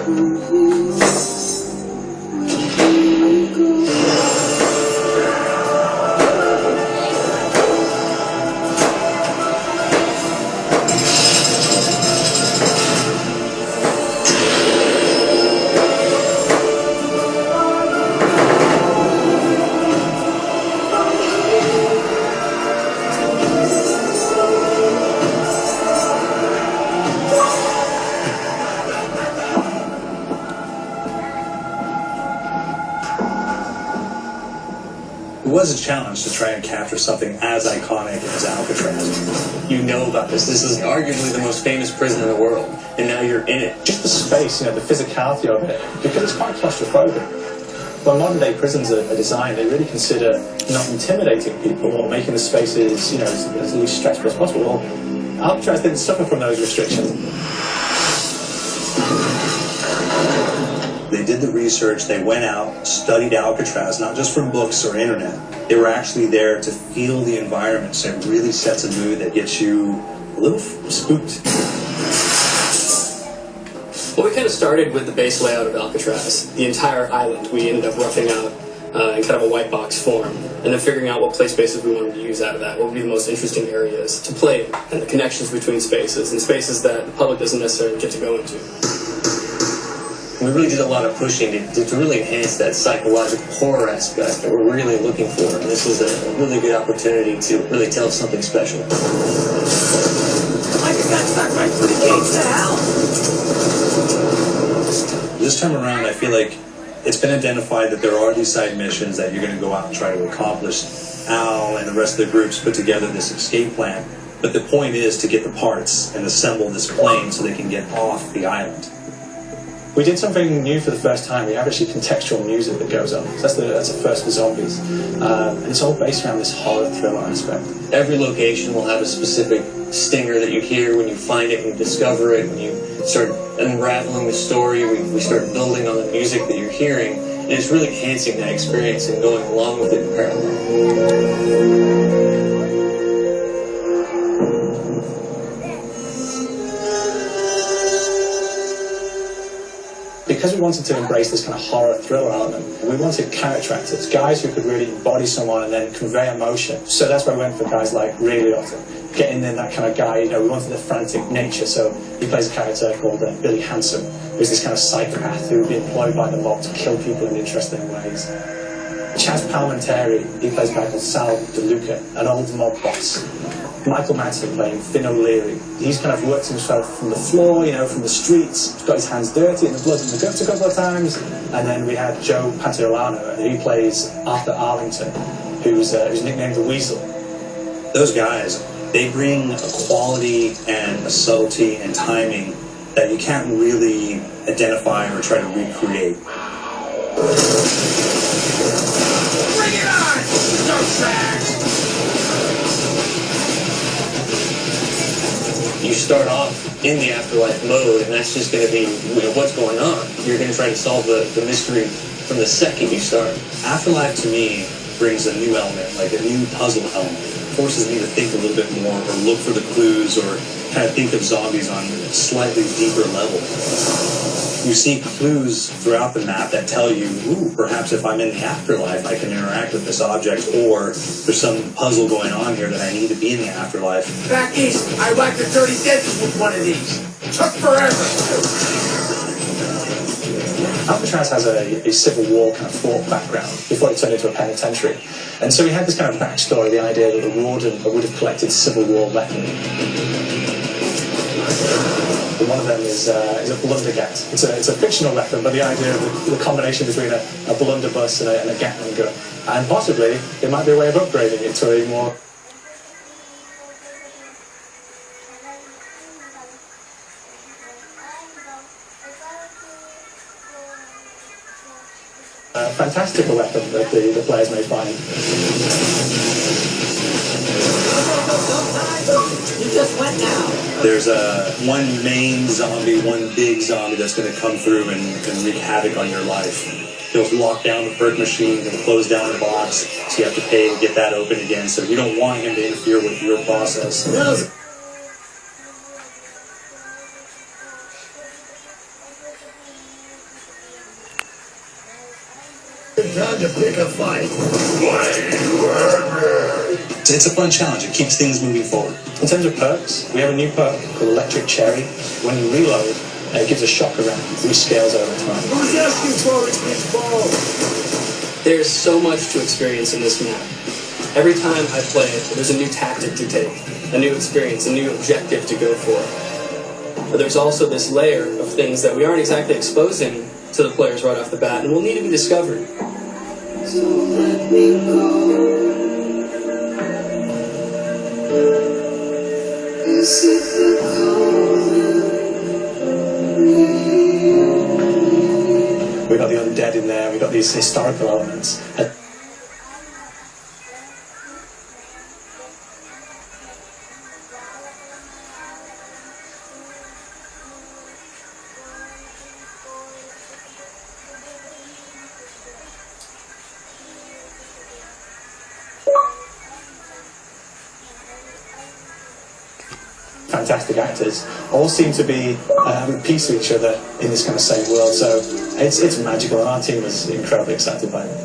It was a challenge to try and capture something as iconic as Alcatraz. You know about this. This is arguably the most famous prison in the world, and now you're in it. Just the space, the physicality of it, because it's quite claustrophobic. When modern-day prisons are designed, they really consider not intimidating people or making the spaces, as least stressful as possible. Well, Alcatraz didn't suffer from those restrictions. They did the research, they went out, studied Alcatraz, not just from books or internet. They were actually there to feel the environment, so it really sets a mood that gets you a little spooked. Well, we kind of started with the base layout of Alcatraz. The entire island we ended up roughing out in kind of a white box form, and then figuring out what play spaces we wanted to use out of that, what would be the most interesting areas to play in, and the connections between spaces, and spaces that the public doesn't necessarily get to go into. We really did a lot of pushing to really enhance that psychological horror aspect that we're really looking for. And this is a really good opportunity to really tell something special. Like I got stuck right through the gates to hell. This time around, I feel like it's been identified that there are these side missions that you're going to go out and try to accomplish. Al and the rest of the groups put together this escape plan. But the point is to get the parts and assemble this plane so they can get off the island. We did something new for the first time. We have actually contextual music that goes on. So that's the first for zombies. And it's all based around this horror thriller aspect. Every location will have a specific stinger that you hear when you find it, when you discover it, when you start unraveling the story, we start building on the music that you're hearing, and it's really enhancing that experience and going along with it in parallel. Because we wanted to embrace this kind of horror thriller element, we wanted character actors, guys who could really embody someone and then convey emotion. So that's why we went for guys like Ray Liotta, getting in that kind of guy. We wanted the frantic nature. So he plays a character called Billy Handsome, who's this kind of psychopath who would be employed by the mob to kill people in interesting ways. Chaz Palminteri, he plays a guy called Sal DeLuca, an old mob boss. Michael Madsen playing Finn O'Leary. He's kind of worked himself from the floor, from the streets. He's got his hands dirty in the blood in the guts a couple of times. And then we had Joe Pantalano, and he plays Arthur Arlington, who's nicknamed the Weasel. Those guys, they bring a quality and a subtlety and timing that you can't really identify or try to recreate. Bring it on! No tracks! You start off in the afterlife mode, and that's just going to be what's going on. You're going to try to solve the mystery from the second you start. Afterlife to me brings a new element, like a new puzzle element. It forces me to think a little bit more, or look for the clues, or kind of think of zombies on a slightly deeper level. You see clues throughout the map that tell you, ooh, perhaps if I'm in the afterlife, I can interact with this object, or there's some puzzle going on here that I need to be in the afterlife. Back east, I whacked a dirty dentist with one of these. Took forever. Alcatraz has a Civil War kind of fort background before it turned into a penitentiary. And so we had this kind of backstory, the idea that the warden would have collected Civil War weaponry. One of them is a blundergat. It's a fictional weapon, but the idea of the combination between a blunderbuss and a Gatling gun. And possibly, it might be a way of upgrading it to a more fantastical weapon that the players may find. You just went now. There's one main zombie, one big zombie that's going to come through and wreak havoc on your life. He'll lock down the perk machine and close down the box, so you have to pay to get that open again. So you don't want him to interfere with your process. time to pick a fight. It's a fun challenge. It keeps things moving forward. In terms of perks, we have a new perk called Electric Cherry. When you reload, it gives a shock around, rescales over time. Who's asking for it, ball? There's so much to experience in this map. Every time I play it, there's a new tactic to take, a new experience, a new objective to go for. But there's also this layer of things that we aren't exactly exposing to the players right off the bat and will need to be discovered. So let me go. Is it the calling? We've got the undead in there, we've got these historical elements. Fantastic actors, all seem to be having peace with each other in this kind of same world, so it's magical, and our team was incredibly excited by it.